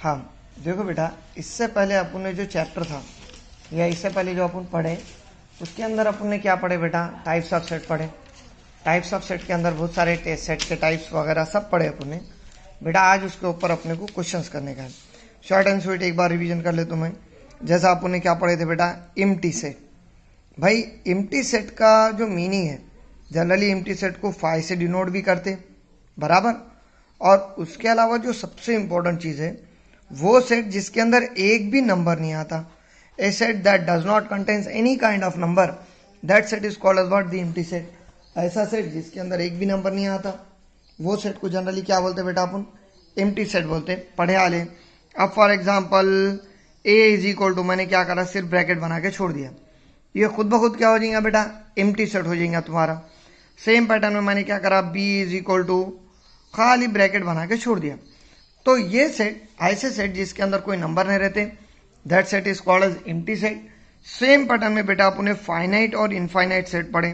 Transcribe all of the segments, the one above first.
हाँ देखो बेटा, इससे पहले अपन ने जो चैप्टर था या इससे पहले जो अपन पढ़े उसके अंदर अपन ने क्या पढ़े बेटा, टाइप्स ऑफ सेट पढ़े। टाइप्स ऑफ सेट के अंदर बहुत सारे सेट के टाइप्स वगैरह सब पढ़े अपन ने बेटा। आज उसके ऊपर अपने को क्वेश्चंस करने का है। शॉर्ट एंड स्वीट एक बार रिवीजन कर ले तुम्हें। जैसा अपन ने क्या पढ़े थे बेटा, एम्प्टी सेट। भाई एम्प्टी सेट का जो मीनिंग है, जनरली एम्प्टी सेट को 5 से डिनोट भी करते बराबर। और उसके अलावा जो सबसे इंपॉर्टेंट चीज़ है वो सेट जिसके अंदर एक भी नंबर नहीं आता, a set that does not contains any kind of number, that set is called as what, the empty set. ऐसा सेट जिसके अंदर एक भी नंबर नहीं आता वो सेट को जनरली क्या बोलते बेटा, अपन एम्प्टी सेट बोलते। पढ़े आले। अब for example A is equal to, मैंने क्या करा, सिर्फ ब्रैकेट बना के छोड़ दिया, ये खुद ब खुद क्या हो जाएगा बेटा, एम्प्टी सेट हो जाएगा तुम्हारा। सेम पैटर्न में मैंने क्या करा, बी इज इक्वल टू, खाली ब्रैकेट बना के छोड़ दिया। तो ये सेट, ऐसे सेट जिसके अंदर कोई नंबर नहीं रहते, that set is called as empty set. Same pattern में बेटा अपने फाइनाइट और इनफाइनाइट सेट पढ़े।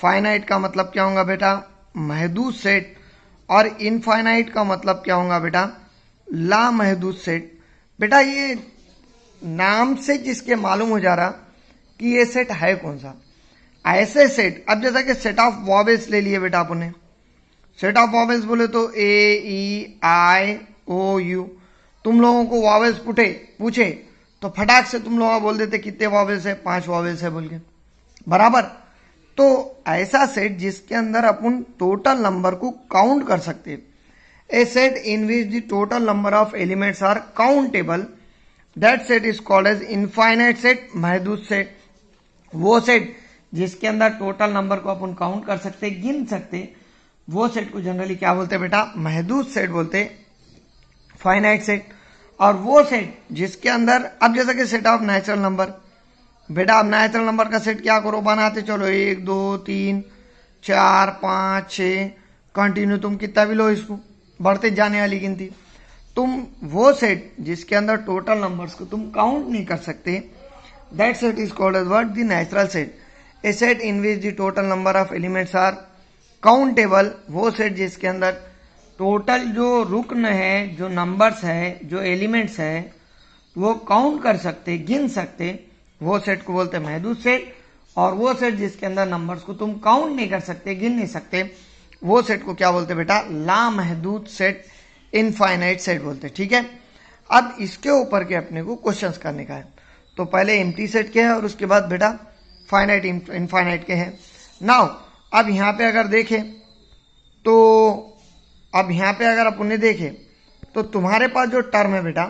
फाइनाइट का मतलब क्या होगा बेटा, महदूद सेट, और इनफाइनाइट का मतलब क्या होगा बेटा, लामहदूद सेट। बेटा ये नाम से जिसके मालूम हो जा रहा कि ये सेट है कौन सा, ऐसे सेट। अब जैसा कि सेट ऑफ वॉवेल्स ले लिए बेटा अपन ने, सेट ऑफ वॉवेल्स बोले तो ए ई आई ओ यू। तुम लोगों को वॉवेल्स पूछे तो फटाक से तुम लोग बोल देते कितने वॉवेल्स है, 5 वॉवेल्स है बोल के बराबर। तो ऐसा सेट जिसके अंदर अपन टोटल नंबर को काउंट कर सकते, a set in which the total number of elements are countable, that set is called as infinite set, महदूद सेट। वो सेट जिसके अंदर टोटल नंबर को अपन काउंट कर सकते, गिन सकते, वो सेट को जनरली क्या बोलते बेटा, महदूद सेट बोलते, फाइनाइट सेट। और वो सेट जिसके अंदर, अब जैसा कि सेट ऑफ नेचुरल नंबर, बेटा अब नेचुरल नंबर का सेट क्या करो, बनाते चलो 1 2 3 4 5 6 कंटिन्यू, तुम कितना भी लो इसको, बढ़ते जाने वाली गिनती। तुम वो सेट जिसके अंदर टोटल नंबर्स को तुम काउंट नहीं कर सकते, that set is called as what, the natural set. A set in which the total number of elements are countable, वो सेट जिसके अंदर टोटल जो रुकन है, जो नंबर्स है, जो एलिमेंट्स है, वो काउंट कर सकते, गिन सकते, वो सेट को बोलते हैं महदूद सेट। और वो सेट जिसके अंदर नंबर्स को तुम काउंट नहीं कर सकते, गिन नहीं सकते, वो सेट को क्या बोलते बेटा, लामहदूद सेट, इनफाइनाइट सेट बोलते। ठीक है। अब इसके ऊपर के अपने को क्वेश्चंस करने का है। तो पहले एम्प्टी सेट के है और उसके बाद बेटा फाइनाइट इनफाइनाइट के हैं। नाउ अब यहाँ पे अगर देखें तो, अब यहाँ पे अगर अपन ने देखे तो तुम्हारे पास जो टर्म है बेटा,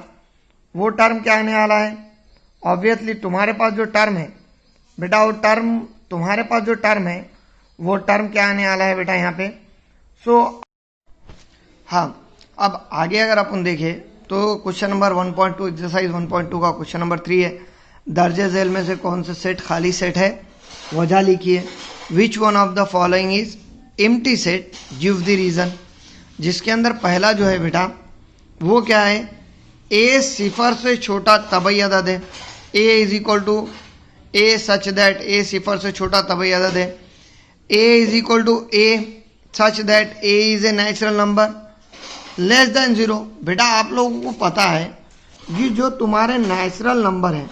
वो टर्म क्या आने वाला है, ऑब्वियसली तुम्हारे पास जो टर्म है बेटा, वो टर्म, तुम्हारे पास जो टर्म है वो टर्म क्या आने वाला है बेटा यहाँ पे। सो हाँ, अब आगे अगर अपन देखें तो क्वेश्चन नंबर 1.2 एक्सरसाइज 1.2 का क्वेश्चन नंबर 3 है, दर्जे झेल में से कौन सा सेट खाली सेट है, वजह लिखिए। Which one of the following is empty set, give the reason. जिसके अंदर पहला जो है बेटा वो क्या है, ए सिफर से छोटा तभी अदद है, a is equal to a such that, a सिफर से छोटा तभी अदद है, a is equal to a such that a is a natural number, less than 0। बेटा आप लोगों को पता है कि जो तुम्हारे नेचुरल नंबर हैं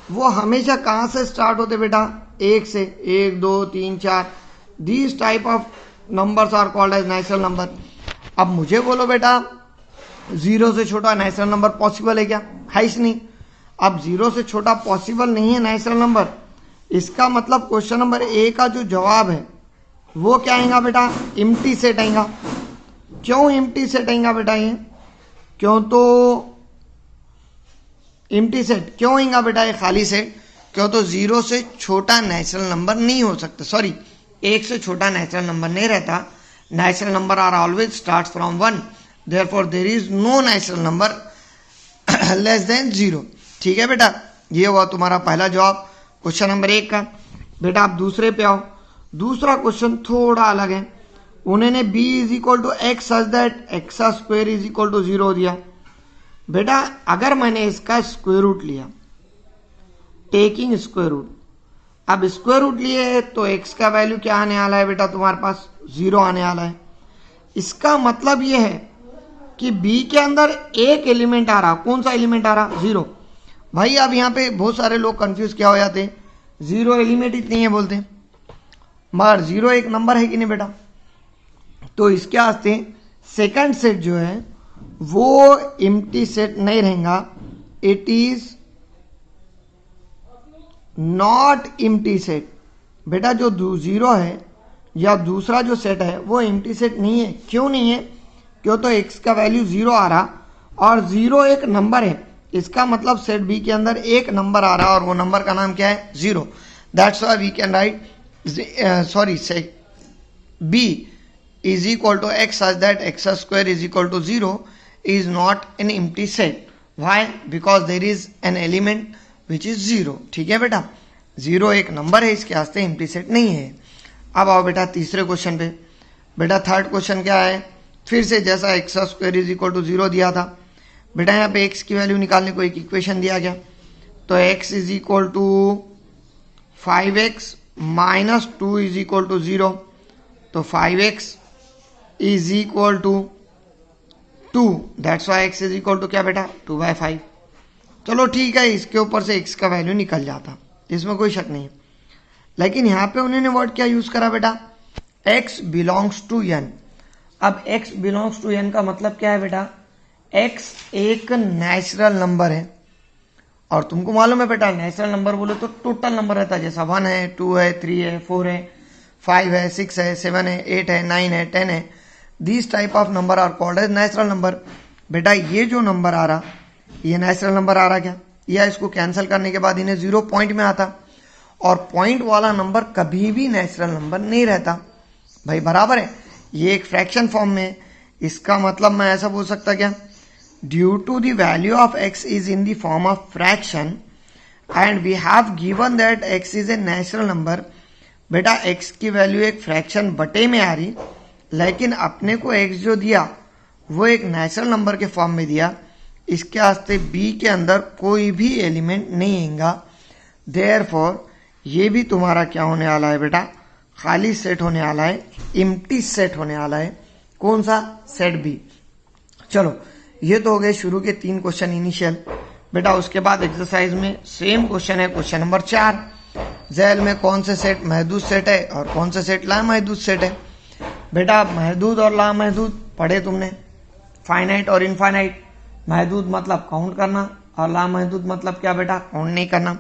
वो हमेशा कहाँ से स्टार्ट होते बेटा, 1 से, 1 2 3 4, these type of numbers are called as natural number. अब मुझे बोलो बेटा 0 से छोटा नेचुरल नंबर पॉसिबल है क्या, है ही नहीं। अब 0 से छोटा पॉसिबल नहीं है नेचुरल नंबर, इसका मतलब क्वेश्चन नंबर ए का जो जवाब है वो क्या आएगा बेटा, एम्प्टी सेट आएगा। क्यों एम्प्टी सेट आएगा बेटा ये, क्यों तो एम्प्टी सेट क्यों आएगा बेटा ये खाली सेट, क्यों तो 0 से छोटा नेचुरल नंबर नहीं हो सकता, सॉरी 1 से छोटा नेचुरल नंबर नहीं रहता। Natural number are always start from 1, therefore there is no natural number less than 0। ठीक है बेटा, ये हुआ तुम्हारा पहला जवाब क्वेश्चन नंबर 1 का। बेटा आप दूसरे पे आओ। दूसरा क्वेश्चन थोड़ा अलग है, उन्होंने b is equal to x such that x square is equal to 0 दिया। बेटा अगर मैंने इसका स्क्वायर रूट लिया, टेकिंग स्क्वायर रूट, अब स्क्वायर रूट लिए तो x का वैल्यू क्या आने वाला है बेटा, तुम्हारे पास 0 आने वाला है। इसका मतलब ये है कि बी के अंदर एक एलिमेंट आ रहा, कौन सा एलिमेंट आ रहा, 0। भाई अब यहाँ पे बहुत सारे लोग कंफ्यूज क्या हो जाते, 0 एलिमेंट ही नहीं है बोलते, मगर 0 एक नंबर है कि नहीं बेटा। तो इसके वास्ते सेकंड सेट जो है वो एम्प्टी सेट नहीं रहेगा, it is not empty set. बेटा जो 0 है या दूसरा जो सेट है वो एम्प्टी सेट नहीं है। क्यों नहीं है, क्यों तो x का वैल्यू 0 आ रहा और 0 एक नंबर है, इसका मतलब सेट बी के अंदर एक नंबर आ रहा और वो नंबर का नाम क्या है, 0। That's why we can write set b is equal to x such that x square is equal to 0 is not an empty set. Why? Because there is an element which is 0. ठीक है बेटा, 0 एक number है, इसके वास्ते empty set नहीं है। अब आओ बेटा तीसरे क्वेश्चन पे। बेटा थर्ड क्वेश्चन क्या है, फिर से जैसा x square is equal to 0 दिया था बेटा, यहाँ पे x की वैल्यू निकालने को एक इक्वेशन दिया गया। तो x is equal to 5x minus 2 is equal to 0। तो 5x is equal to 2, that's why x is equal to क्या बेटा, 2/5। चलो ठीक है, इसके ऊपर से x का वैल्यू निकल जाता, इसमें कोई शक नहीं है। लेकिन यहाँ पे उन्होंने वर्ड क्या यूज करा बेटा, x बिलोंग्स टू n। अब x बिलोंग्स टू n का मतलब क्या है बेटा, x एक नेचुरल नंबर है और तुमको मालूम है बेटा नेचुरल नंबर बोले तो टोटल नंबर रहता है, जैसा 1 है, 2 है, 3 है, 4 है, 5 है, 6 है, 7 है, 8 है, 9 है, 10 है। This type of number are called as natural number. बेटा ये जो नंबर आ रहा, ये नेचुरल नंबर आ रहा क्या, या इसको कैंसिल करने के बाद इन्हें 0 पॉइंट में आता, और पॉइंट वाला नंबर कभी भी नेचुरल नंबर नहीं रहता भाई, बराबर है। ये एक फ्रैक्शन फॉर्म में, इसका मतलब मैं ऐसा बोल सकता क्या, due to the value of x is in the form of fraction and we have given that x is a natural number. बेटा x की वैल्यू एक फ्रैक्शन बटे में आ रही, लेकिन अपने को x जो दिया वो एक नेचुरल नंबर के फॉर्म में दिया, इसके वास्ते b के अंदर कोई भी एलिमेंट नहीं आएगा। देयरफॉर ये भी तुम्हारा क्या होने वाला है बेटा, खाली सेट होने वाला है, एम्प्टी सेट होने वाला है। कौन सा, सेट बी। चलो ये तो हो गए शुरू के 3 क्वेश्चन इनिशियल। बेटा उसके बाद एक्सरसाइज में सेम क्वेश्चन है, क्वेश्चन नंबर 4, जेल में कौन से सेट महदूद सेट है और कौन से सेट लामहदूद सेट है। बेटा महदूद और लामहदूद पढ़े तुमने, फाइनाइट और इनफाइनाइट। महदूद मतलब काउंट करना और लामहदूद मतलब क्या बेटा, काउंट नहीं करना।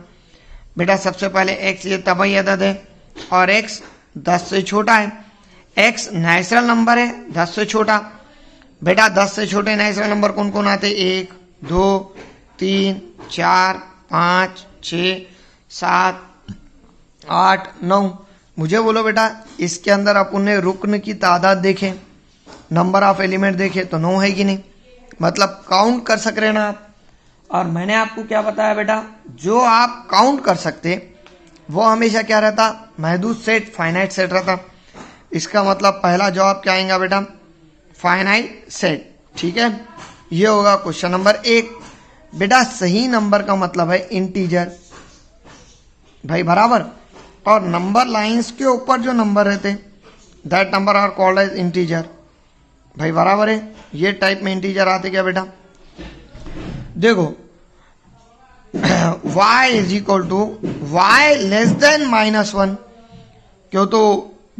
बेटा सबसे पहले x ये तबई अदद है और x 10 से छोटा है, x नेचुरल नंबर है 10 से छोटा। बेटा 10 से छोटे नेचुरल नंबर कौन कौन आते, 1, 2, 3, 4, 5, 6, 7, 8, 9। मुझे बोलो बेटा इसके अंदर अपन ने रुकन की तादाद देखे, नंबर ऑफ एलिमेंट देखे तो 9 है कि नहीं, मतलब काउंट कर सक रहे ना आप। और मैंने आपको क्या बताया बेटा, जो आप काउंट कर सकते वो हमेशा क्या रहता, महदूद सेट, फाइनाइट सेट रहता। इसका मतलब पहला जवाब क्या आएगा बेटा, फाइनाइट सेट। ठीक है, ये होगा क्वेश्चन नंबर 1। बेटा सही नंबर का मतलब है इंटीजर भाई, बराबर। और नंबर लाइंस के ऊपर जो नंबर रहते that number are called as integer भाई, बराबर है। ये टाइप में इंटीजर आते क्या बेटा, देखो y is equal to y less than -1, क्यों तो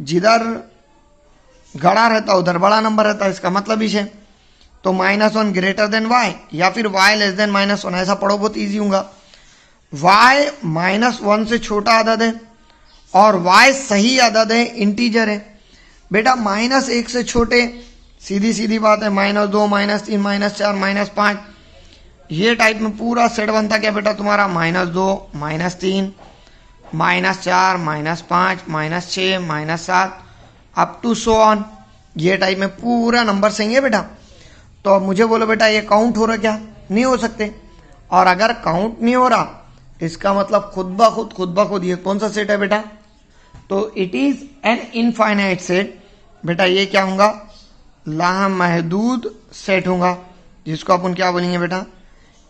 जिधर गड़ा रहता उधर बड़ा नंबर रहता, इसका मतलब इसे। तो -1 ग्रेटर देन y या फिर y लेस देन -1, ऐसा पढ़ो, बहुत इजी होगा। y -1 से छोटा अदद है और y सही अदद है, इंटीजर है। बेटा -1 से छोटे, सीधी सीधी बात है, -2, -3, -4, -5, ये टाइप में पूरा सेट बनता क्या बेटा तुम्हारा, -2, -3, -4, -5, -6, -7 अप टू सो ऑन। ये टाइप में पूरा नंबर सही है बेटा। तो अब मुझे बोलो बेटा ये काउंट हो रहा क्या, नहीं हो सकते। और अगर काउंट नहीं हो रहा इसका मतलब खुद ब खुद ये कौन सा सेट है बेटा, तो it is an infinite set. बेटा ये क्या होगा, लामहदूद सेट होगा, जिसको अपन क्या बोलेंगे बेटा,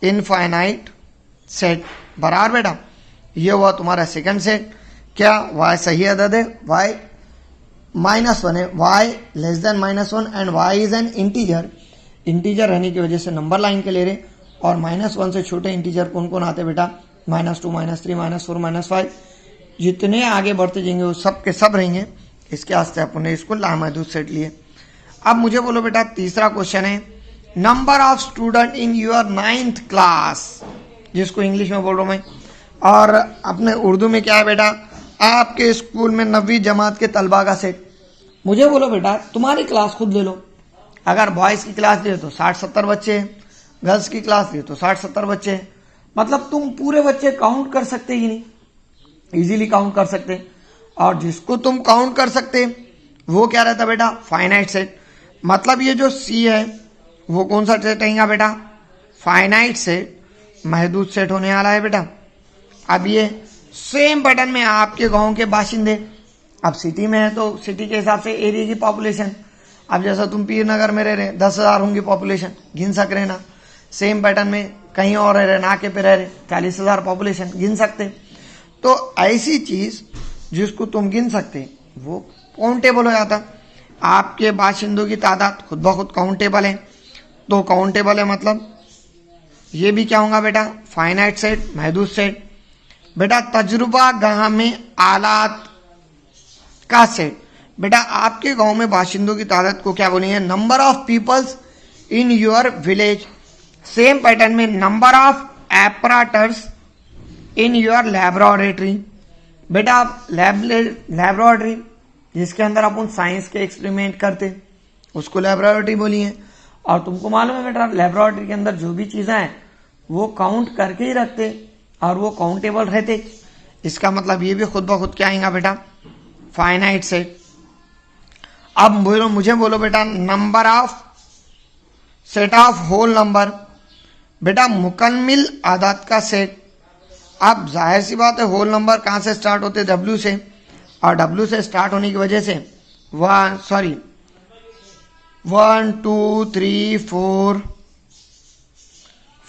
इनफाइनाइट सेट, बराबर बेटा। ये हुआ तुम्हारा सेकंड सेट। क्या y सही अदद है, y -1 है, y less than -1 and y is an integer. Integer रहने की वजह से नंबर लाइन के ले रहे, और -1 से छोटे इंटीजर कौन कौन आते बेटा, -2, -3, -4, -5, जितने आगे बढ़ते जाएंगे वो सब के सब रहेंगे। इसके वास्ते अपन ने इसको लामहदूद सेट लिए। अब मुझे बोलो बेटा तीसरा क्वेश्चन है, number of student in your 9th class, जिसको इंग्लिश में बोल रहा हूं मैं, और अपने उर्दू में क्या है बेटा, आपके स्कूल में 9वीं जमात के तलबा का सेट। मुझे बोलो बेटा तुम्हारी क्लास खुद ले लो, अगर बॉयज की क्लास लिए तो 60-70 बच्चे, गर्ल्स की क्लास लिए तो 60-70 बच्चे, मतलब तुम पूरे बच्चे काउंट कर सकते ही नहीं, इजीली काउंट कर सकते। और जिसको तुम काउंट कर सकते वो क्या रहता बेटा, फाइनाइट सेट। मतलब ये जो सी है वो कौन सा सेट रहेगा बेटा, फाइनाइट सेट, महदूद सेट होने वाला है बेटा। अब ये सेम पैटर्न में आपके गांव के बाशिंदे, अब सिटी में है तो सिटी के हिसाब से एरिया की पॉपुलेशन, अब जैसा तुम पीर नगर में रह रहे 10,000 होंगी पॉपुलेशन, गिन सक रहे ना। सेम पैटर्न में कहीं और रह रहे, नाके पे रह रहे 40,000 पॉपुलेशन, गिन सकते। तो ऐसी चीज जिसको तुम गिन सकते वो काउंटेबल हो जाता। आपके बाशिंदों की तादाद खुद ब खुद काउंटेबल है, तो काउंटेबल है मतलब ये भी क्या होगा बेटा, फाइनाइट सेट, महदूद सेट। बेटा तजुर्बा गांव में आलात का सेट, बेटा आपके गांव में बाशिंदों की तादाद को क्या बोलेंगे, number of peoples in your village. Same pattern में number of apparatus in your laboratory. बेटा आप लैबोरेटरी जिसके अंदर अपन साइंस के एक्सपेरिमेंट करते उसको लैबोरेटरी बोलिए। और तुमको मालूम है बेटा लैबोरेटरी के अंदर जो भी चीजें हैं वो काउंट करके ही रखते और वो काउंटेबल रहते। इसका मतलब ये भी खुद ब खुद क्या आएगा बेटा, फाइनाइट सेट। अब मुझे बोलो बेटा number of set of whole number, बेटा मुकम्मिल आदाद का सेट। अब जाहिर सी बात है होल नंबर कहां से स्टार्ट होते, W से, और W से स्टार्ट होने की वजह से 1 2 3 4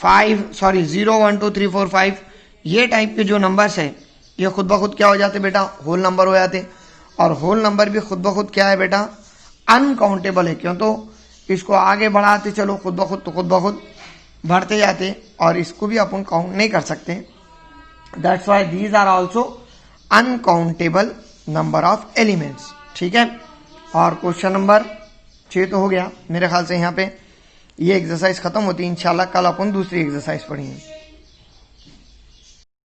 5 0 1 2 3 4 5 ये टाइप के जो नंबर्स है ये खुद ब खुद क्या हो जाते बेटा, होल नंबर हो जाते। और होल नंबर भी खुद ब खुद क्या है बेटा, अनकाउंटेबल है। क्यों, तो इसको आगे बढ़ाते चलो खुद ब खुद तो खुद ब खुद बढ़ते जाते, और इसको भी अपन काउंट नहीं कर सकते। That's why these are also uncountable number of elements. ठीक है, और क्वेश्चन नंबर 6 तो हो गया मेरे ख्याल से। यहाँ पे ये एक्सरसाइज खत्म होती है, इंशाल्लाह कल अपन दूसरी एक्सरसाइज पढ़ेंगे।